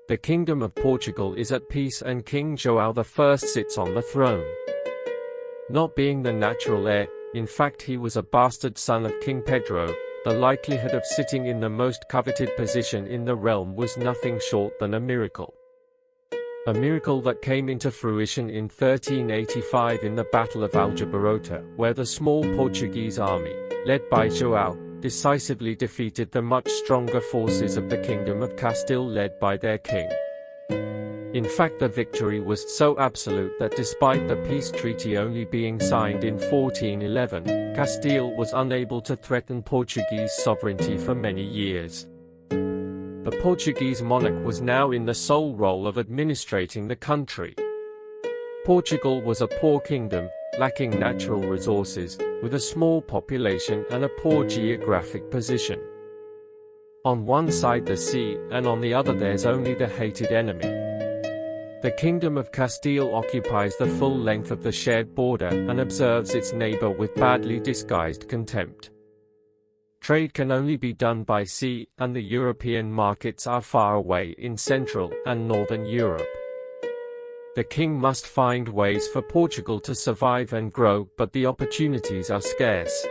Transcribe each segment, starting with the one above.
The Kingdom of Portugal is at peace and King João I sits on the throne. Not being the natural heir, in fact he was a bastard son of King Pedro, the likelihood of sitting in the most coveted position in the realm was nothing short than a miracle. A miracle that came into fruition in 1385 in the Battle of Aljubarrota, where the small Portuguese army, led by João, decisively defeated the much stronger forces of the Kingdom of Castile led by their king. In fact, the victory was so absolute that despite the peace treaty only being signed in 1411, Castile was unable to threaten Portuguese sovereignty for many years. The Portuguese monarch was now in the sole role of administrating the country. Portugal was a poor kingdom, lacking natural resources, with a small population and a poor geographic position. On one side the sea, and on the other there's only the hated enemy. The Kingdom of Castile occupies the full length of the shared border and observes its neighbor with badly disguised contempt. Trade can only be done by sea, and the European markets are far away in Central and Northern Europe. The king must find ways for Portugal to survive and grow, but the opportunities are scarce.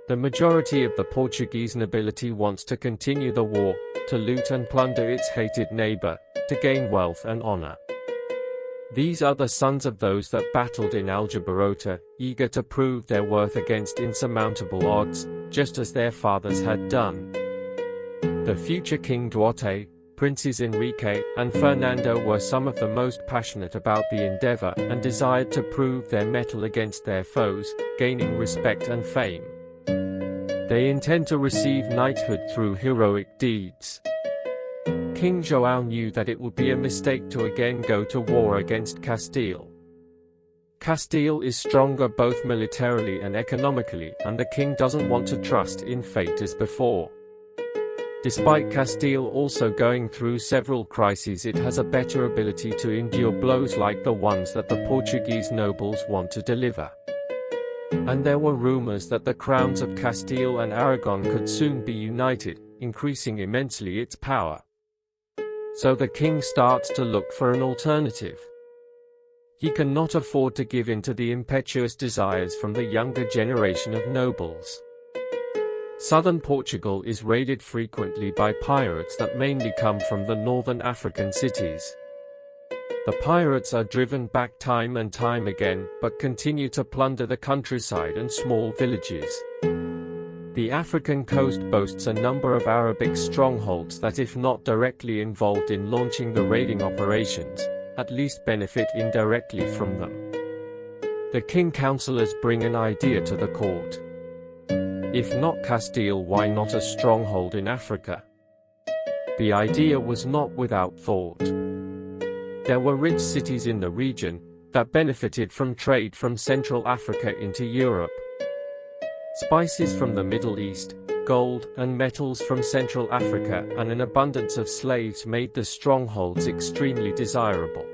The majority of the Portuguese nobility wants to continue the war, to loot and plunder its hated neighbor, to gain wealth and honor. These are the sons of those that battled in Aljubarrota, eager to prove their worth against insurmountable odds, just as their fathers had done. The future King Duarte, Princes Enrique and Fernando were some of the most passionate about the endeavor and desired to prove their mettle against their foes, gaining respect and fame. They intend to receive knighthood through heroic deeds. King João knew that it would be a mistake to again go to war against Castile. Castile is stronger both militarily and economically, and the king doesn't want to trust in fate as before. Despite Castile also going through several crises, it has a better ability to endure blows like the ones that the Portuguese nobles want to deliver. And there were rumors that the crowns of Castile and Aragon could soon be united, increasing immensely its power. So the king starts to look for an alternative. He cannot afford to give in to the impetuous desires from the younger generation of nobles. Southern Portugal is raided frequently by pirates that mainly come from the northern African cities. The pirates are driven back time and time again, but continue to plunder the countryside and small villages. The African coast boasts a number of Arabic strongholds that, if not directly involved in launching the raiding operations, at least benefit indirectly from them. The king councillors bring an idea to the court. If not Castile, why not a stronghold in Africa? The idea was not without thought. There were rich cities in the region that benefited from trade from Central Africa into Europe. Spices from the Middle East, gold and metals from Central Africa, and an abundance of slaves made the strongholds extremely desirable.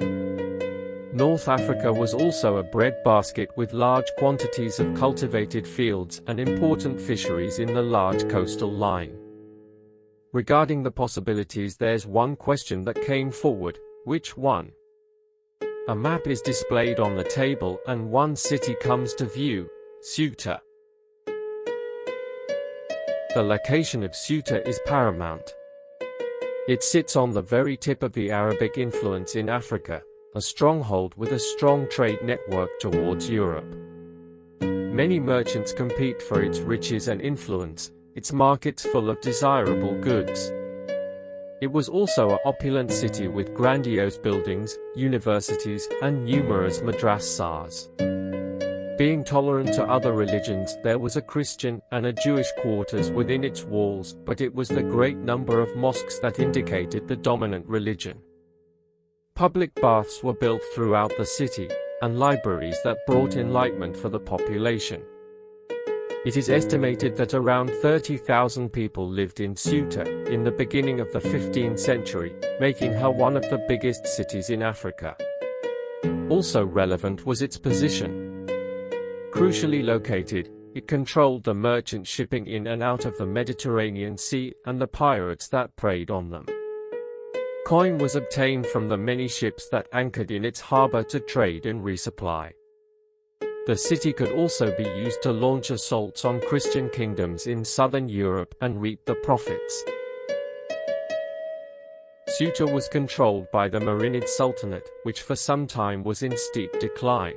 North Africa was also a breadbasket with large quantities of cultivated fields and important fisheries in the large coastal line. Regarding the possibilities, there's one question that came forward: which one? A map is displayed on the table and one city comes to view: Ceuta. The location of Ceuta is paramount. It sits on the very tip of the Arabic influence in Africa, a stronghold with a strong trade network towards Europe. Many merchants compete for its riches and influence, its markets full of desirable goods. It was also an opulent city with grandiose buildings, universities, and numerous madrasas. Being tolerant to other religions, there was a Christian and a Jewish quarters within its walls, but it was the great number of mosques that indicated the dominant religion. Public baths were built throughout the city, and libraries that brought enlightenment for the population. It is estimated that around 30,000 people lived in Ceuta in the beginning of the 15th century, making her one of the biggest cities in Africa. Also relevant was its position. Crucially located, it controlled the merchant shipping in and out of the Mediterranean Sea and the pirates that preyed on them. Coin was obtained from the many ships that anchored in its harbor to trade and resupply. The city could also be used to launch assaults on Christian kingdoms in southern Europe and reap the profits. Ceuta was controlled by the Marinid Sultanate, which for some time was in steep decline.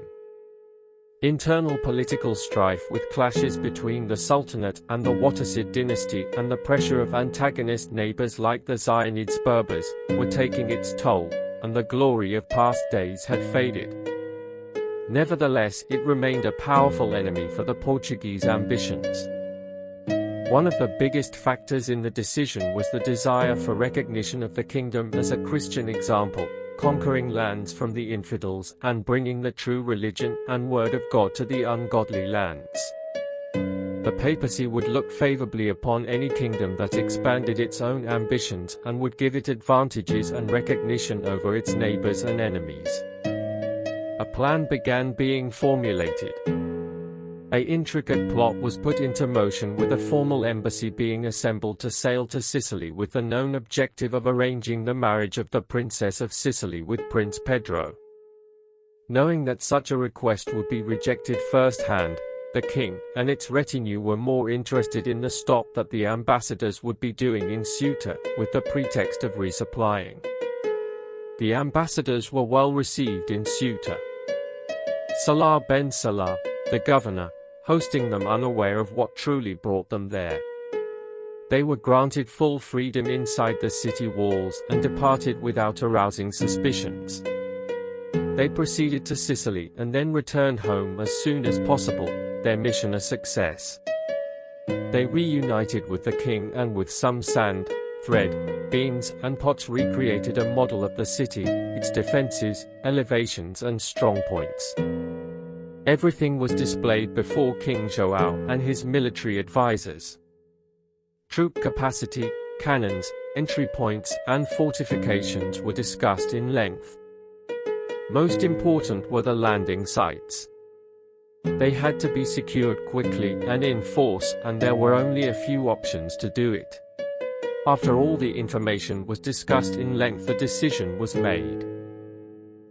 Internal political strife with clashes between the Sultanate and the Wattasid dynasty and the pressure of antagonist neighbors like the Zionids Berbers were taking its toll, and the glory of past days had faded. Nevertheless, it remained a powerful enemy for the Portuguese ambitions. One of the biggest factors in the decision was the desire for recognition of the kingdom as a Christian example, conquering lands from the infidels and bringing the true religion and word of God to the ungodly lands. The papacy would look favorably upon any kingdom that expanded its own ambitions and would give it advantages and recognition over its neighbors and enemies. A plan began being formulated. An intricate plot was put into motion with a formal embassy being assembled to sail to Sicily with the known objective of arranging the marriage of the Princess of Sicily with Prince Pedro. Knowing that such a request would be rejected firsthand, the king and its retinue were more interested in the stop that the ambassadors would be doing in Ceuta, with the pretext of resupplying. The ambassadors were well received in Ceuta. Salah ben Salah, the governor, hosting them unaware of what truly brought them there. They were granted full freedom inside the city walls and departed without arousing suspicions. They proceeded to Sicily and then returned home as soon as possible, their mission a success. They reunited with the king and with some sand, thread, beams and pots recreated a model of the city, its defenses, elevations and strong points. Everything was displayed before King João and his military advisors. Troop capacity, cannons, entry points and fortifications were discussed in length. Most important were the landing sites. They had to be secured quickly and in force, and there were only a few options to do it. After all the information was discussed in length, the decision was made.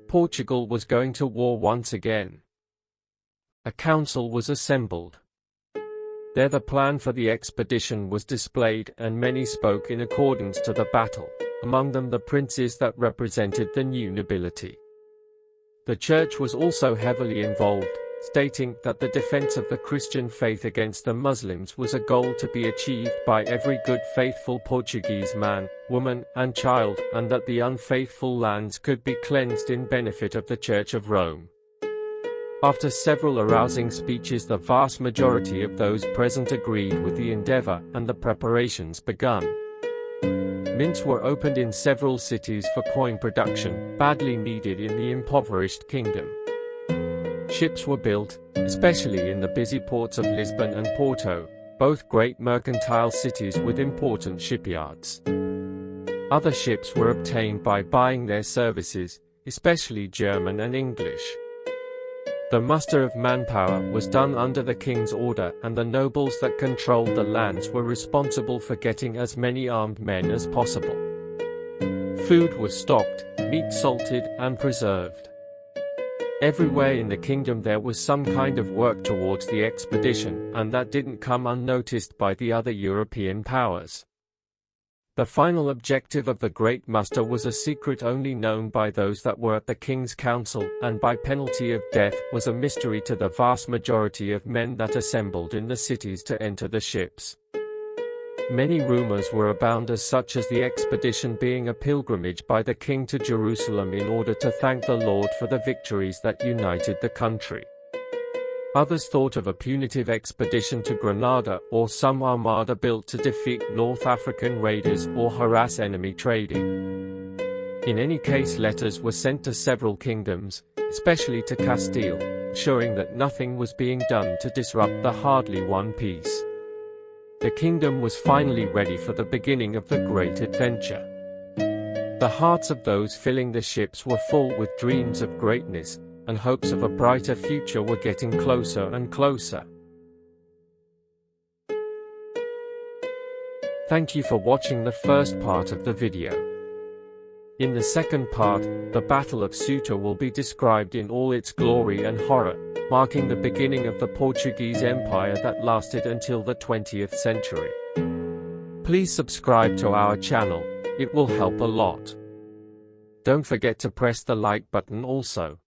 Portugal was going to war once again. A council was assembled. There the plan for the expedition was displayed, and many spoke in accordance to the battle, among them the princes that represented the new nobility. The church was also heavily involved, stating that the defense of the Christian faith against the Muslims was a goal to be achieved by every good faithful Portuguese man, woman and child, and that the unfaithful lands could be cleansed in benefit of the Church of Rome. After several arousing speeches, the vast majority of those present agreed with the endeavour, and the preparations begun. Mints were opened in several cities for coin production, badly needed in the impoverished kingdom. Ships were built, especially in the busy ports of Lisbon and Porto, both great mercantile cities with important shipyards. Other ships were obtained by buying their services, especially German and English. The muster of manpower was done under the king's order, and the nobles that controlled the lands were responsible for getting as many armed men as possible. Food was stocked, meat salted and preserved. Everywhere in the kingdom there was some kind of work towards the expedition, and that didn't come unnoticed by the other European powers. The final objective of the Great Muster was a secret only known by those that were at the King's Council, and by penalty of death was a mystery to the vast majority of men that assembled in the cities to enter the ships. Many rumors were abound, such as the expedition being a pilgrimage by the king to Jerusalem in order to thank the Lord for the victories that united the country. Others thought of a punitive expedition to Granada, or some armada built to defeat North African raiders or harass enemy trading. In any case, letters were sent to several kingdoms, especially to Castile, ensuring that nothing was being done to disrupt the hardly won peace. The kingdom was finally ready for the beginning of the great adventure. The hearts of those filling the ships were full with dreams of greatness, and hopes of a brighter future were getting closer and closer. Thank you for watching the first part of the video. In the second part, the Battle of Ceuta will be described in all its glory and horror, marking the beginning of the Portuguese Empire that lasted until the 20th century. Please subscribe to our channel, it will help a lot. Don't forget to press the like button also.